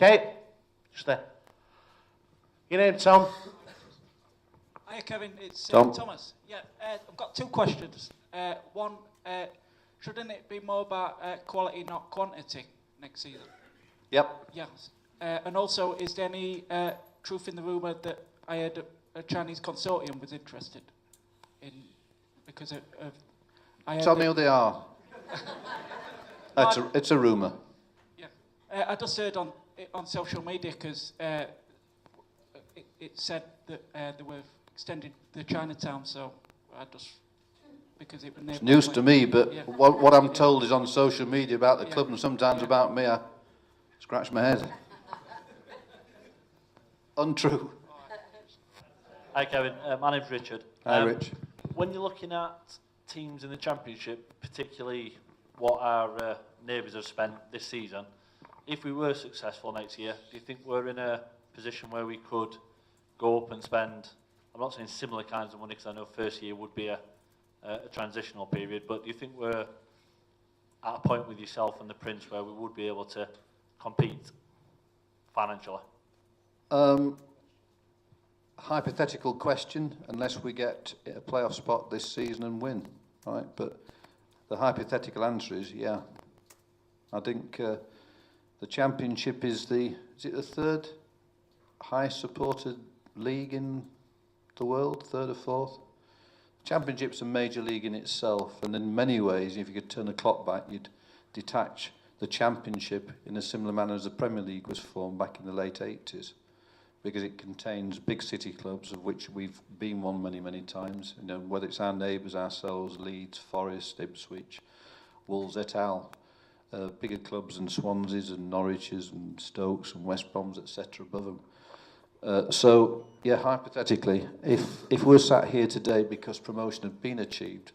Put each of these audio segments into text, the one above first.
Okay, just there. Your name, Tom? Hi, Kevin. It's Tom. Thomas. Yeah, I've got two questions. One, shouldn't it be more about quality, not quantity, next season? Yep. Yes. And also, is there any truth in the rumour that I heard a Chinese consortium was interested in, because of I heard Tell me who they are. It's a rumour. Yeah. I just heard on social media because it said that they were extending the Chinatown, so I just because it was It's news to me, but yeah. what I'm told is on social media about the club and sometimes about me, I scratch my head. Untrue. Hi Kevin, my name's Richard. Hi Rich. When you're looking at teams in the Championship, particularly what our neighbours have spent this season, if we were successful next year, do you think we're in a position where we could go up and spend, I'm not saying similar kinds of money because I know first year would be a transitional period, but do you think we're at a point with yourself and the Prince where we would be able to compete financially? Hypothetical question, unless we get a playoff spot this season and win, right? But the hypothetical answer is yeah. I think the Championship is it the third highest supported league in the world, third or fourth? Championship's a major league in itself, and in many ways, if you could turn the clock back, you'd detach the Championship in a similar manner as the Premier League was formed back in the late 80s, because it contains big city clubs, of which we've been one many, many times, you know, whether it's our neighbours, ourselves, Leeds, Forest, Ipswich, Wolves et al., bigger clubs than Swansea's and Norwich's and Stokes and West Brom's, etc. above them. So, yeah, hypothetically, if we're sat here today because promotion had been achieved,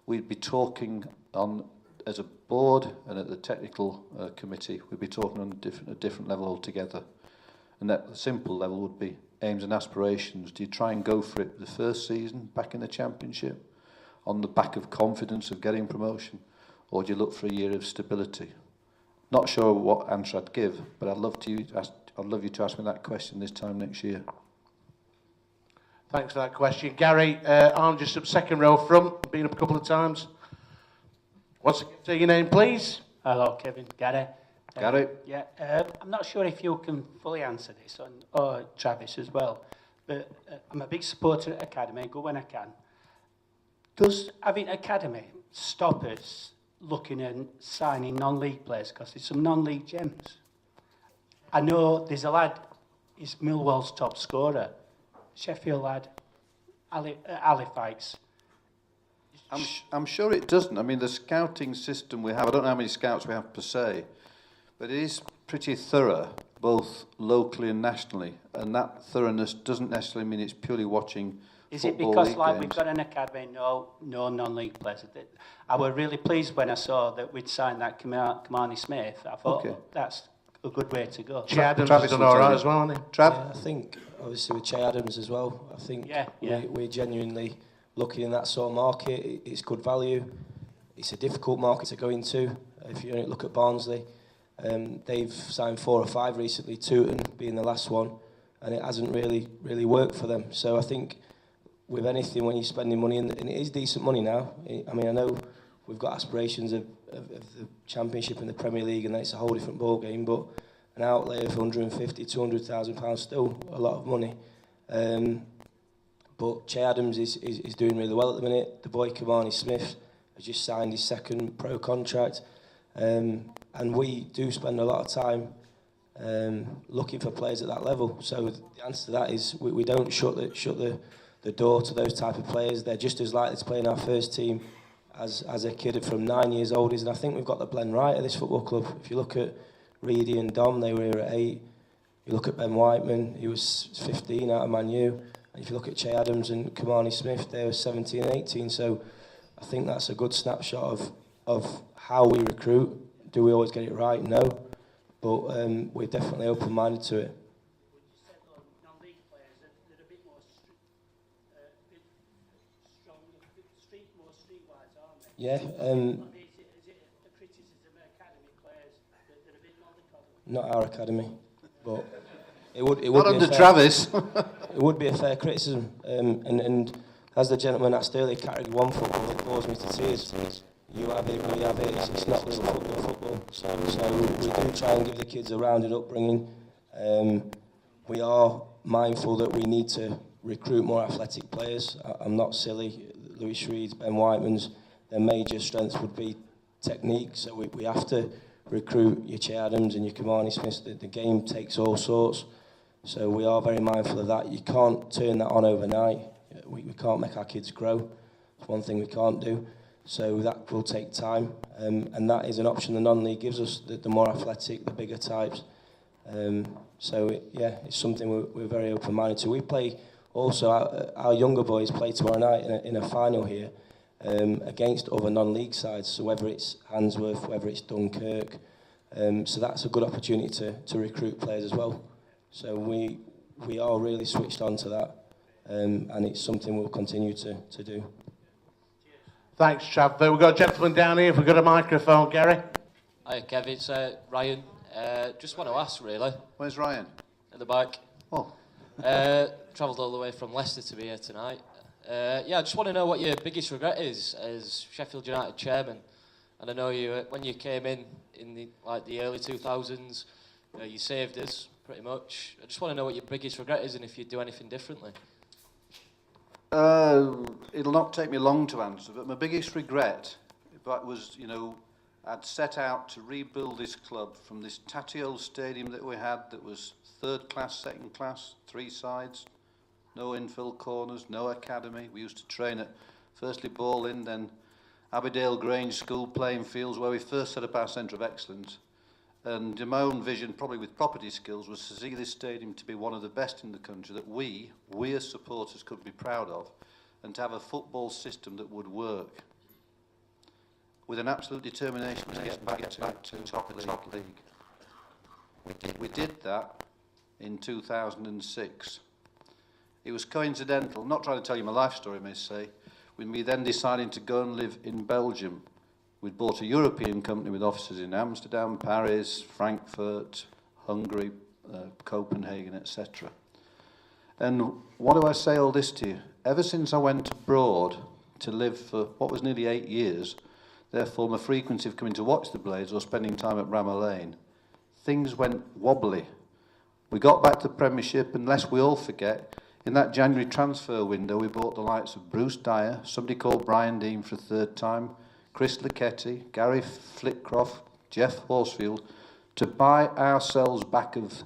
we'd be talking on, as a board and at the technical committee, we'd be talking on a different level altogether. And that simple level would be aims and aspirations. Do you try and go for it the first season back in the Championship on the back of confidence of getting promotion, or do you look for a year of stability? Not sure what answer I'd give, but I'd love you to ask me that question this time next year. Thanks for that question. Gary, I'm just up second row front, been up a couple of times. What's your name, please? Hello, Kevin. Gary. Gary? Yeah, I'm not sure if you can fully answer this, or Travis as well, but I'm a big supporter at Academy, go when I can. Does having Academy stop us looking and signing non-league players? Because there's some non-league gems. I know there's a lad, he's Millwall's top scorer, Sheffield lad, Halifax. I'm sure it doesn't. I mean, the scouting system we have, I don't know how many scouts we have per se, but it is pretty thorough, both locally and nationally. And that thoroughness doesn't necessarily mean it's purely watching Is it football because, league like, games. we've got an academy, no non-league players? I was really pleased when I saw that we'd signed that Kamani Smith. I thought that's a good way to go. Che Adams has done all right as well, hasn't he? Trav? Yeah, I think, obviously, with Che Adams as well, I think we're genuinely looking in that sort of market. It's good value. It's a difficult market to go into. If you look at Barnsley, they've signed 4 or 5 recently, Tooting being the last one, and it hasn't really worked for them. So I think with anything, when you're spending money, and it is decent money now. I mean, I know we've got aspirations of the Championship and the Premier League, and it's a whole different ball game. But an outlay of £150,000-200,000 still a lot of money. But Che Adams is doing really well at the minute. The boy Kamani Smith has just signed his second pro contract, and we do spend a lot of time looking for players at that level. So the answer to that is we don't shut the door to those type of players. They're just as likely to play in our first team as a kid from 9 years old is. And I think we've got the blend right at this football club. If you look at Reedy and Dom, they were here at 8. You look at Ben Whiteman, he was 15 out of Man U. And if you look at Che Adams and Kamani Smith, they were 17 and 18. So I think that's a good snapshot of how we recruit. Do we always get it right? No. But we're definitely open-minded to it. Yeah. Is it a criticism of academy players that are a bit more the problem? Not our academy. but it would Not be under a fair, Travis. it would be a fair criticism. And as the gentleman asked earlier, category 1 football, it bores me to tears. You have it, we have it. It's not real football. So we do try and give the kids a rounded upbringing. We are mindful that we need to recruit more athletic players. I'm not silly. Louis Shreeds, Ben Whiteman's, their major strengths would be technique. So we have to recruit your Che Adams and your Kamani Smiths. The game takes all sorts. So we are very mindful of that. You can't turn that on overnight. We can't make our kids grow. It's one thing we can't do. So that will take time. And that is an option the non-league gives us, the more athletic, the bigger types. It's something we're very open-minded to. We play also, our younger boys play tomorrow night in a final here against other non-league sides, so whether it's Handsworth, whether it's Dunkirk, so that's a good opportunity to recruit players as well. So we are really switched on to that, and it's something we'll continue to do. Thanks, Trav. We've got a gentleman down here. If we've got a microphone, Gary. Hi, Kev. It's Ryan. Just want to ask, really, Where's Ryan? at the back. Oh, Travelled all the way from Leicester to be here tonight. I just want to know what your biggest regret is as Sheffield United chairman. And I know you, when you came in the early 2000s, you saved us pretty much. I just want to know what your biggest regret is and if you'd do anything differently. it'll not take me long to answer, but my biggest regret was, I'd set out to rebuild this club from this tatty old stadium that we had that was third class, second class, 3 sides, no infill corners, no academy. We used to train at firstly Bramall Lane, then Abbeydale Grange School playing fields, where we first set up our centre of excellence. And my own vision, probably with property skills, was to see this stadium to be one of the best in the country that we as supporters could be proud of, and to have a football system that would work with an absolute determination to get back to top league. We did that in 2006. It was coincidental, not trying to tell you my life story, I may say, when we then decided to go and live in Belgium. We'd bought a European company with offices in Amsterdam, Paris, Frankfurt, Hungary, Copenhagen, etc. And why do I say all this to you? Ever since I went abroad to live for what was nearly 8 years, therefore my frequency of coming to watch the Blades or spending time at Bramall Lane, things went wobbly. We got back to the Premiership, and lest we all forget, in that January transfer window we bought the likes of Bruce Dyer, somebody called Brian Dean for a third time, Chris Lucchetti, Gary Flitcroft, Jeff Horsfield, to buy ourselves back of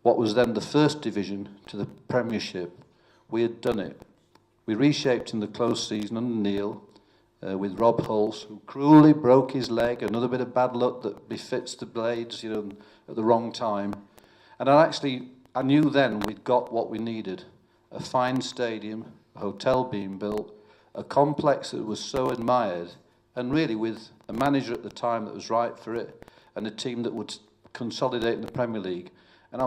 what was then the first division to the Premiership. We had done it. We reshaped in the close season under Neil with Rob Hulse, who cruelly broke his leg, another bit of bad luck that befits the Blades, at the wrong time. And I knew then we'd got what we needed. A fine stadium, a hotel being built, a complex that was so admired, and really with a manager at the time that was right for it, and a team that would consolidate in the Premier League. And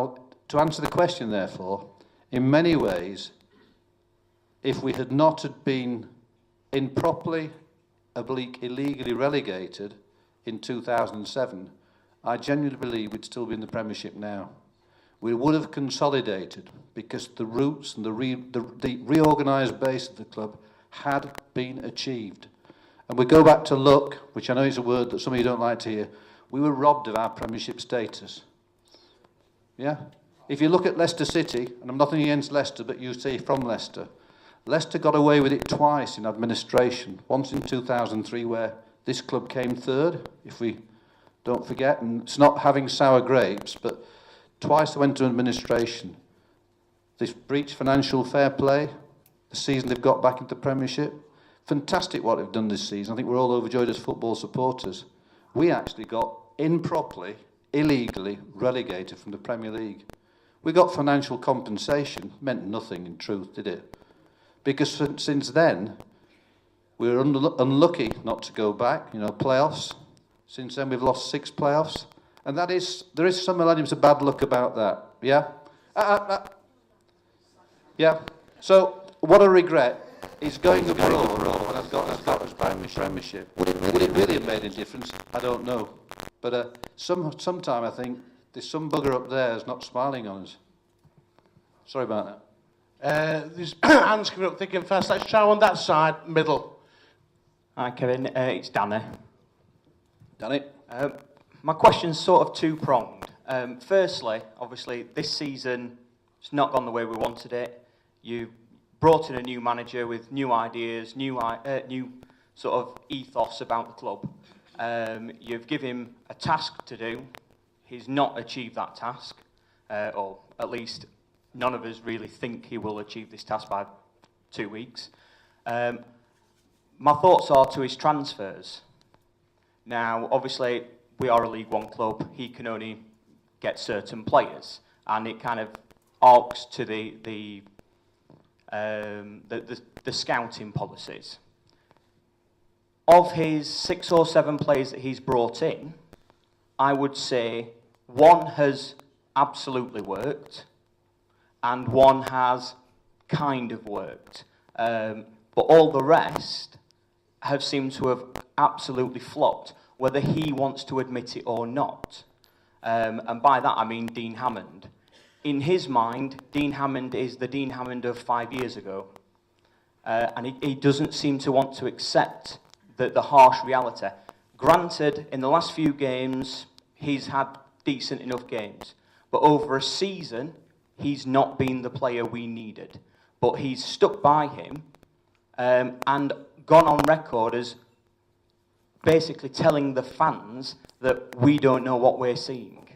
to answer the question, therefore, in many ways, if we had not had been improperly, illegally relegated in 2007, I genuinely believe we'd still be in the Premiership now. We would have consolidated because the roots and the reorganised base of the club had been achieved. And we go back to luck, which I know is a word that some of you don't like to hear. We were robbed of our Premiership status. Yeah? If you look at Leicester City, and I'm nothing against Leicester, but you say from Leicester, Leicester got away with it twice in administration. Once in 2003, where this club came third, if we don't forget, and it's not having sour grapes, but twice they went to administration. They've breached financial fair play, the season they've got back into the Premiership. Fantastic what they've done this season. I think we're all overjoyed as football supporters. We actually got improperly, illegally relegated from the Premier League. We got financial compensation. Meant nothing in truth, did it? Because since then, we were unlucky not to go back, playoffs. Since then, we've lost 6 playoffs. And there is some elements of bad luck about that, yeah? Yeah. So, what I regret is going abroad when I've got us back in the Premiership. Would it really have made a difference? I don't know. But sometime I think There's some bugger up there who's not smiling on us. Sorry about that. There's hands coming up thick and fast. Let's try on that side, middle. Hi, Kevin. It's Danny. Danny? My question's sort of two-pronged. Firstly, obviously, this season, it's not gone the way we wanted it. You brought in a new manager with new ideas, new sort of ethos about the club. You've given him a task to do. He's not achieved that task, or at least none of us really think he will achieve this task by 2 weeks. My thoughts are to his transfers. Now, obviously, we are a League One club. He can only get certain players, and it kind of arcs to the scouting policies. Of his 6 or 7 players that he's brought in, I would say one has absolutely worked, and one has kind of worked. But all the rest have seemed to have absolutely flopped, whether he wants to admit it or not. And by that I mean Dean Hammond. In his mind, Dean Hammond is the Dean Hammond of 5 years ago. And he doesn't seem to want to accept the harsh reality. Granted, in the last few games, he's had decent enough games. But over a season, he's not been the player we needed. But he's stuck by him and gone on record as basically telling the fans that we don't know what we're seeing.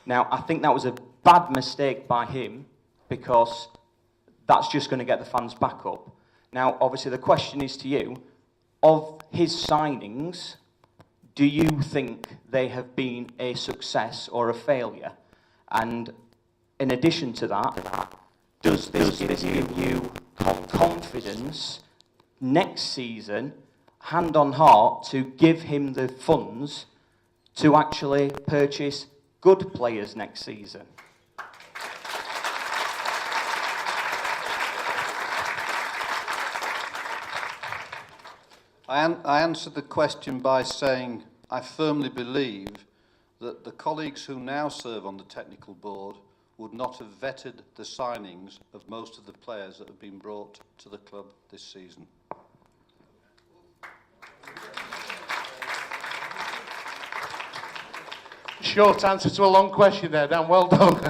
Now, I think that was a bad mistake by him, because that's just going to get the fans back up. Now, obviously, the question is to you, of his signings, do you think they have been a success or a failure? And in addition to that, does this give you confidence next season, hand on heart, to give him the funds to actually purchase good players next season? I answered the question by saying I firmly believe that the colleagues who now serve on the technical board would not have vetted the signings of most of the players that have been brought to the club this season. Short answer to a long question there, Dan. Well done.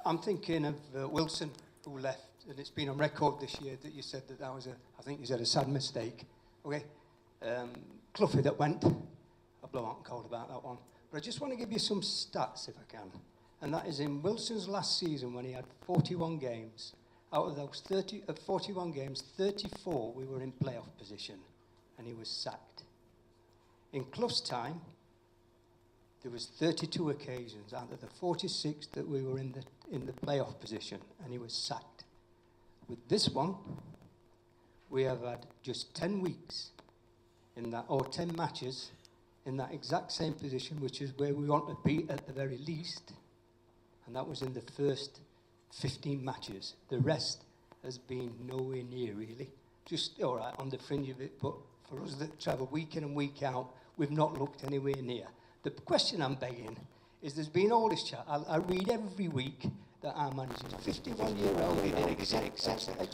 I'm thinking of Wilson, who left, and it's been on record this year that you said that was I think you said a sad mistake. Okay, Cloughie that went, I'll blow out and cold about that one. But I just want to give you some stats if I can. And that is in Wilson's last season, when he had 41 games. Out of those 41 games, 34 we were in playoff position, and he was sacked. In Clough's time, there was 32 occasions out of the 46 that we were in the playoff position, and he was sacked. With this one, we have had just 10 weeks in that, or 10 matches in that exact same position, which is where we want to be at the very least. And that was in the first 15 matches. The rest has been nowhere near, really. Just, all right, on the fringe of it, but for us that travel week in and week out, we've not looked anywhere near. The question I'm begging is, there's been all this chat. I read every week that our manager is 51-year-old. He did exceptionally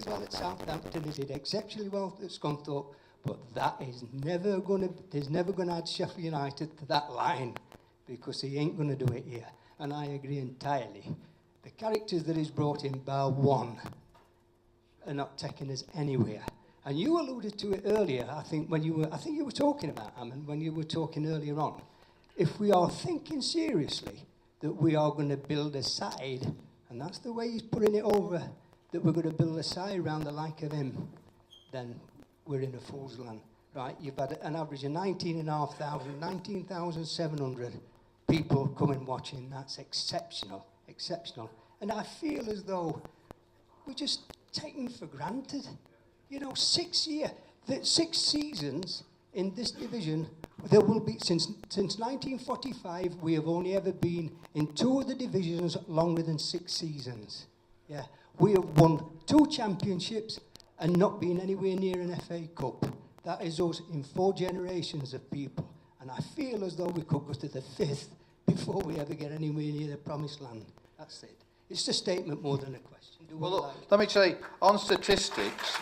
well at Southampton. He did exceptionally well at Scunthorpe. But that is never going to add Sheffield United to that line, because he ain't going to do it here. And I agree entirely. The characters that he's brought in, bar one, are not taking us anywhere. And you alluded to it earlier, I think you were talking about Hammond when you were talking earlier on. If we are thinking seriously that we are going to build a side, and that's the way he's putting it over, that we're going to build a side around the like of him, then we're in a fool's land, right? You've had an average of 19,500, 19,700 people coming watching. That's exceptional. And I feel as though we're just taken for granted. You know, 6 seasons in this division, there will be, since 1945, we have only ever been in 2 of the divisions longer than 6 seasons. Yeah, we have won 2 championships and not been anywhere near an FA Cup. That is us in 4 generations of people. And I feel as though we could go to the 5th before we ever get anywhere near the promised land. That's it. It's a statement more than a question. Do Well, we look, like it? let me say, on statistics,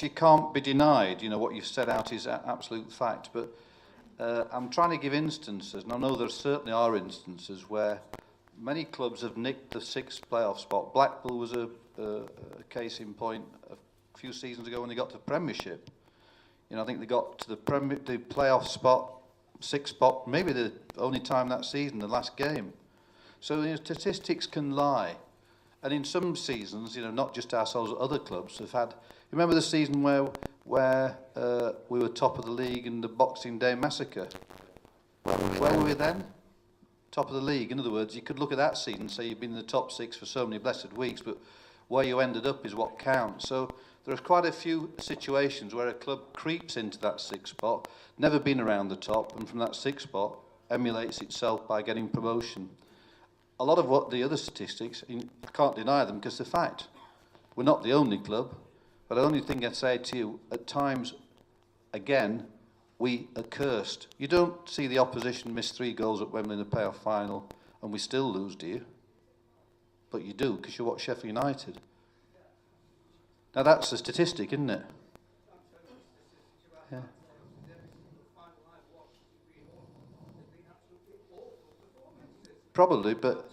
you can't be denied. You know, what you've set out is absolute fact. But I'm trying to give instances, and I know there certainly are instances where many clubs have nicked the sixth playoff spot. Blackpool was a case in point a few seasons ago when they got to the Premiership. You know, I think they got to the playoff spot, sixth spot, maybe the only time that season, the last game. So, you know, statistics can lie. And in some seasons, you know, not just ourselves, other clubs have had... Remember the season where we were top of the league in the Boxing Day massacre? Where were we then? Top of the league. In other words, you could look at that season and say you've been in the top six for so many blessed weeks, but where you ended up is what counts. So there are quite a few situations where a club creeps into that sixth spot, never been around the top, and from that sixth spot emulates itself by getting promotion. A lot of what the other statistics, I can't deny them because they're fact. We're not the only club, but the only thing I'd say to you, at times, again, we are cursed. You don't see the opposition miss 3 goals at Wembley in the playoff final and we still lose, do you? But you do, because you watch Sheffield United. Now that's a statistic, isn't it? Yeah. Probably, but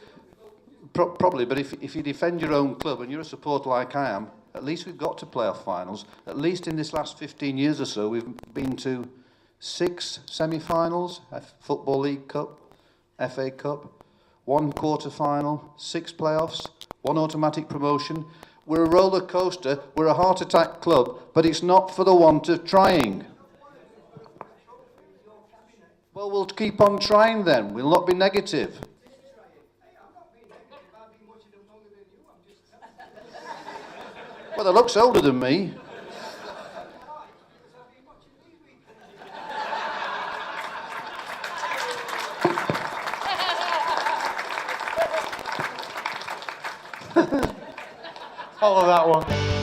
if you defend your own club and you're a supporter like I am, at least we've got to playoff finals. At least in this last 15 years or so, we've been to 6 semi-finals, Football League Cup, FA Cup, 1 quarter-final, 6 playoffs, 1 automatic promotion. We're a roller coaster, we're a heart attack club, but it's not for the want of trying. Well, we'll keep on trying then. We'll not be negative. Well, they looks older than me. Follow that one.